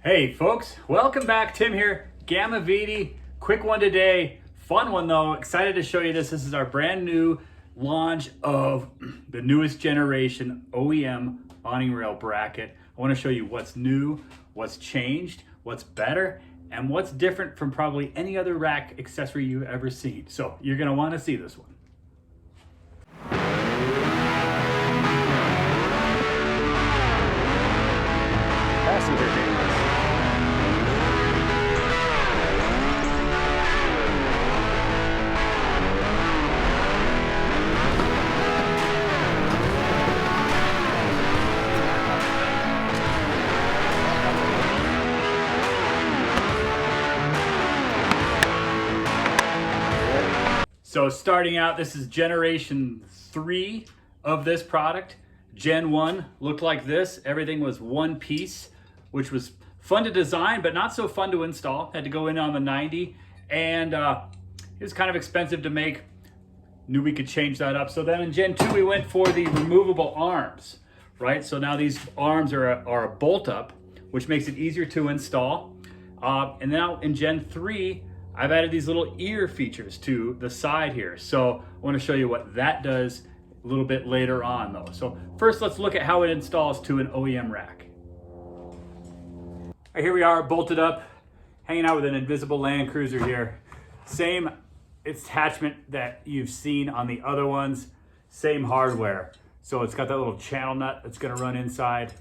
Hey folks, welcome back. Tim here, Gamma VD. Quick one today, fun one though. Excited to show you this. This is our brand new launch of the newest generation OEM Awning Rail Bracket. I want to show you what's new, what's changed, what's better, and what's different from probably any other rack accessory you've ever seen. So you're going to want to see this one. Passenger vehicles. So starting out, this is generation 3 of this product. Gen 1 looked like this. Everything was one piece, which was fun to design, but not so fun to install. Had to go in on the 90, and it was kind of expensive to make. Knew we could change that up. So then in Gen 2, we went for the removable arms, right? So now these arms are a bolt up, which makes it easier to install. And now in Gen 3, I've added these little ear features to the side here. So I want to show you what that does a little bit later on though. So first let's look at how it installs to an OEM rack. All right, here we are bolted up, hanging out with an invisible Land Cruiser here. Same attachment that you've seen on the other ones, same hardware. So it's got that little channel nut that's gonna run inside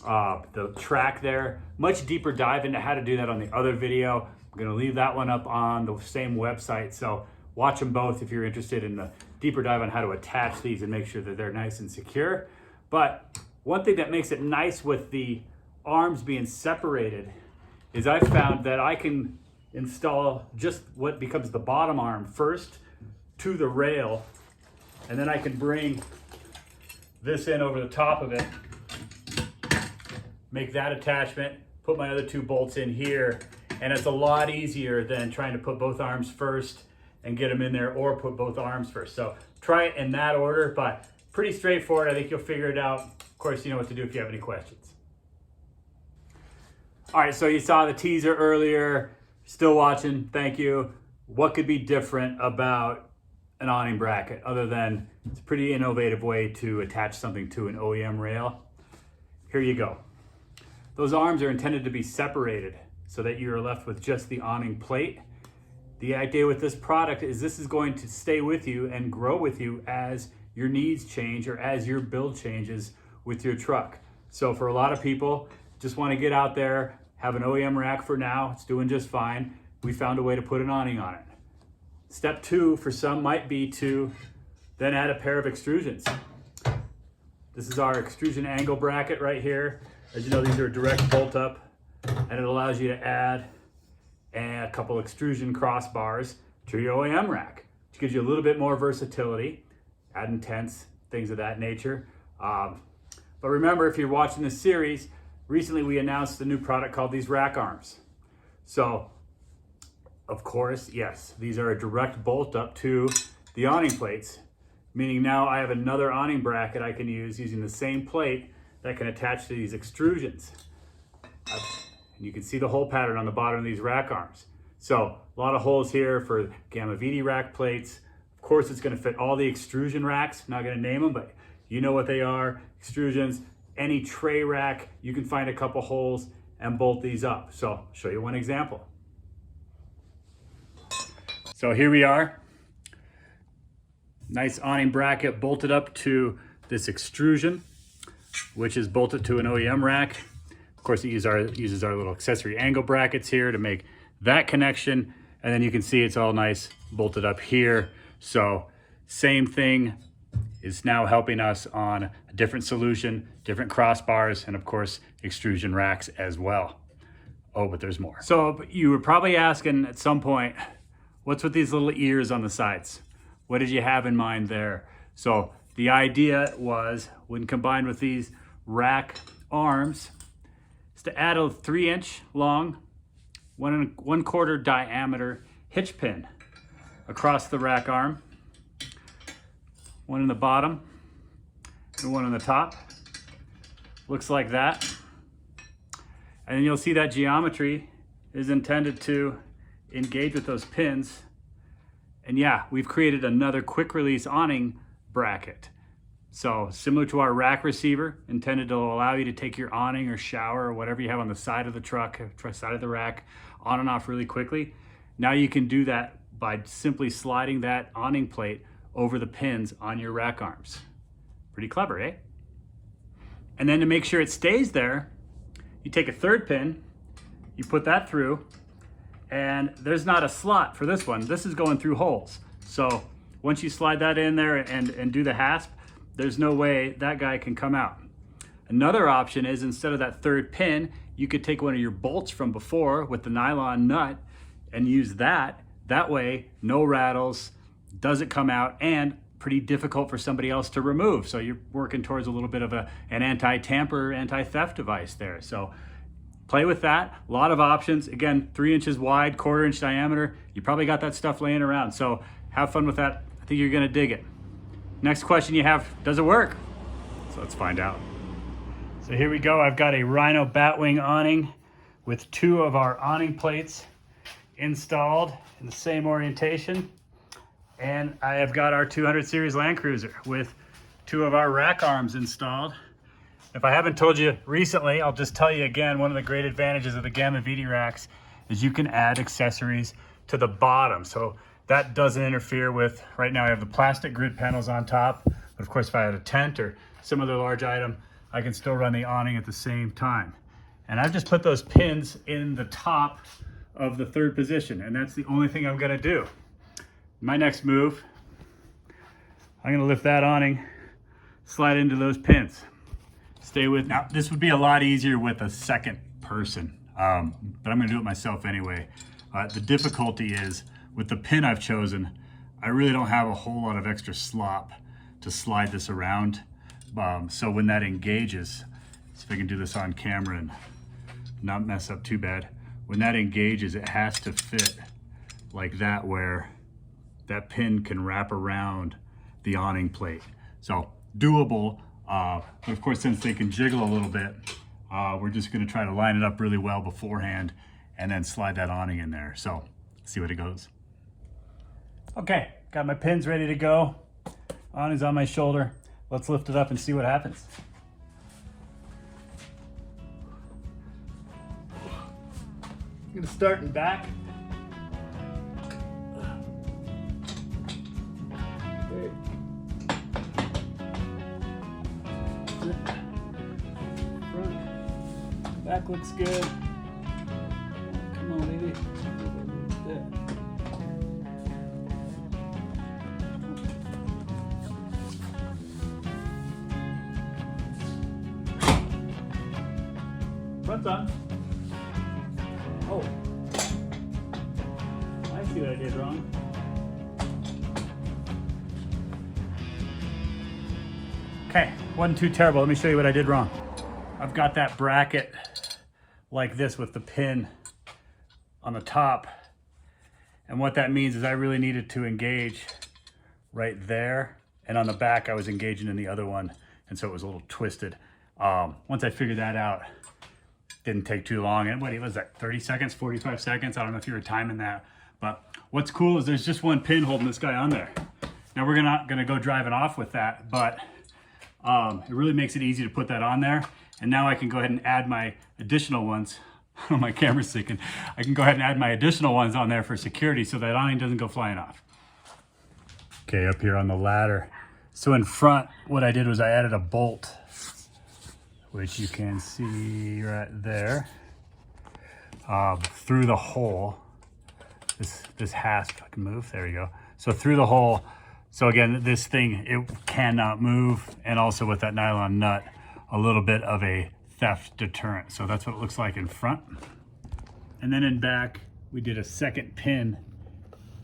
the track there. Much deeper dive into how to do that on the other video. I'm gonna leave that one up on the same website, so watch them both if you're interested in the deeper dive on how to attach these and make sure that they're nice and secure. But one thing that makes it nice with the arms being separated is I found that I can install just what becomes the bottom arm first to the rail, and then I can bring this in over the top of it, make that attachment, put my other two bolts in here, and it's a lot easier than trying to put both arms first and get them in there, or put both arms first. So try it in that order, but pretty straightforward. I think you'll figure it out. Of course, you know what to do if you have any questions. All right, so you saw the teaser earlier. Still watching, thank you. What could be different about an awning bracket other than it's a pretty innovative way to attach something to an OEM rail? Here you go. Those arms are intended to be separated so that you're left with just the awning plate. The idea with this product is this is going to stay with you and grow with you as your needs change or as your build changes with your truck. So for a lot of people, just want to get out there, have an OEM rack for now, it's doing just fine. We found a way to put an awning on it. Step 2 for some might be to then add a pair of extrusions. This is our extrusion angle bracket right here. As you know, these are direct bolt up, and it allows you to add a couple extrusion crossbars to your OEM rack, which gives you a little bit more versatility, adding tents, things of that nature. But remember, if you're watching this series, recently we announced a new product called these rack arms. So, of course, yes, these are a direct bolt up to the awning plates, meaning now I have another awning bracket I can use using the same plate that can attach to these extrusions. And you can see the hole pattern on the bottom of these rack arms. So a lot of holes here for Gamma VD rack plates. Of course, it's gonna fit all the extrusion racks. I'm not gonna name them, but you know what they are. Extrusions, any tray rack, you can find a couple holes and bolt these up. So I'll show you one example. So here we are. Nice awning bracket bolted up to this extrusion, which is bolted to an OEM rack. Of course, it uses our little accessory angle brackets here to make that connection. And then you can see it's all nice bolted up here. So same thing is now helping us on a different solution, different crossbars, and of course, extrusion racks as well. Oh, but there's more. So you were probably asking at some point, what's with these little ears on the sides? What did you have in mind there? So the idea was, when combined with these rack arms, is to add a 3-inch long, 1 1/4 diameter hitch pin across the rack arm, one in the bottom and one on the top. Looks like that. And then you'll see that geometry is intended to engage with those pins. And yeah, we've created another quick release awning bracket. So similar to our rack receiver, intended to allow you to take your awning or shower or whatever you have on the side of the truck, side of the rack, on and off really quickly. Now you can do that by simply sliding that awning plate over the pins on your rack arms. Pretty clever, eh? And then to make sure it stays there, you take a third pin, you put that through, and there's not a slot for this one. This is going through holes. So once you slide that in there and do the hasp, there's no way that guy can come out. Another option is, instead of that third pin, you could take one of your bolts from before with the nylon nut and use that. That way, no rattles, doesn't come out, and pretty difficult for somebody else to remove. So you're working towards a little bit of an anti-tamper, anti-theft device there. So play with that. A lot of options. Again, 3 inches wide, 1/4 inch diameter. You probably got that stuff laying around. So have fun with that. I think you're gonna dig it. Next question you have, does it work? So let's find out. So here we go. I've got a Rhino Batwing awning with 2 of our awning plates installed in the same orientation. And I have got our 200 series Land Cruiser with 2 of our rack arms installed. If I haven't told you recently, I'll just tell you again, one of the great advantages of the Gamma VD racks is you can add accessories to the bottom. So that doesn't interfere with, right now I have the plastic grid panels on top, but of course if I had a tent or some other large item, I can still run the awning at the same time. And I've just put those pins in the top of the 3rd position, and that's the only thing I'm gonna do. My next move, I'm gonna lift that awning, slide into those pins. Stay with, now this would be a lot easier with a second person, but I'm gonna do it myself anyway. The difficulty is, with the pin I've chosen, I really don't have a whole lot of extra slop to slide this around. So when that engages, see if I can do this on camera and not mess up too bad. When that engages, it has to fit like that, where that pin can wrap around the awning plate. So doable, but of course, since they can jiggle a little bit, we're just gonna try to line it up really well beforehand and then slide that awning in there. So see what it goes. Okay, got my pins ready to go. Awning's on my shoulder. Let's lift it up and see what happens. I'm gonna start in back. Okay. Front. Back looks good. Come on, baby. Front's on. Oh. I see what I did wrong. Okay, wasn't too terrible. Let me show you what I did wrong. I've got that bracket like this with the pin on the top. And what that means is I really needed to engage right there. And on the back, I was engaging in the other one. And so it was a little twisted. Once I figured that out, didn't take too long. And what was that, 30 seconds, 45 seconds? I don't know if you were timing that. But what's cool is there's just one pin holding this guy on there. Now we're not gonna go driving off with that, but it really makes it easy to put that on there. And now I can go ahead and add my additional ones. Oh, my camera's sinking. I can go ahead and add my additional ones on there for security so that awning doesn't go flying off. Okay, up here on the ladder. So in front, what I did was I added a bolt, which you can see right there, through the hole. This hasp, I can move, there you go. So through the hole, so again, this thing, it cannot move, and also with that nylon nut, a little bit of a theft deterrent. So that's what it looks like in front. And then in back, we did a second pin,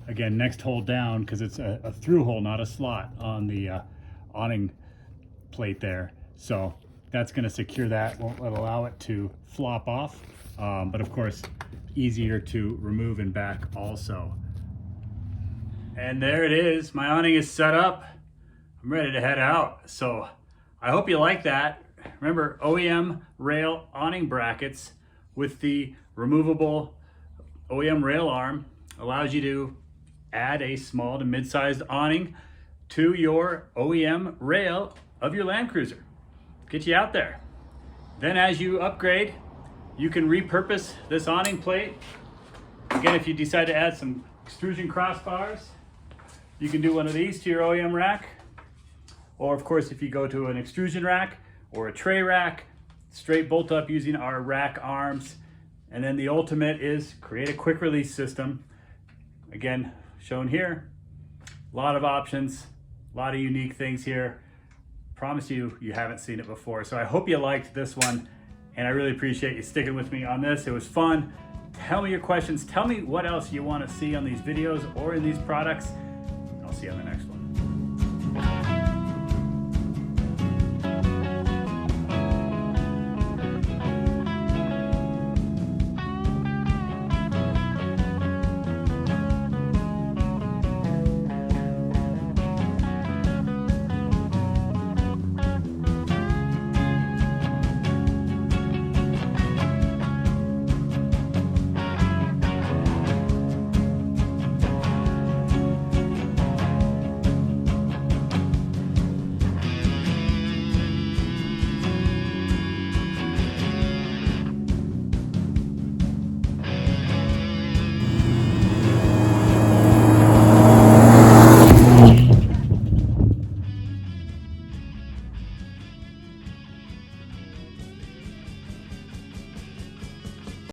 again, next hole down, because it's a through hole, not a slot, on the awning plate there. So that's gonna secure that, won't allow it to flop off. But of course, easier to remove in back also. And there it is, my awning is set up. I'm ready to head out. So I hope you like that. Remember, OEM Rail Awning Brackets with the removable OEM rail arm allows you to add a small to mid-sized awning to your OEM rail of your Land Cruiser. Get you out there. Then as you upgrade, you can repurpose this awning plate. Again, if you decide to add some extrusion crossbars, you can do one of these to your OEM rack. Or of course, if you go to an extrusion rack or a tray rack, straight bolt up using our rack arms. And then the ultimate is create a quick release system. Again, shown here, a lot of options, a lot of unique things here. Promise you, you haven't seen it before. So I hope you liked this one, and I really appreciate you sticking with me on this. It was fun. Tell me your questions. Tell me what else you want to see on these videos or in these products. I'll see you on the next one.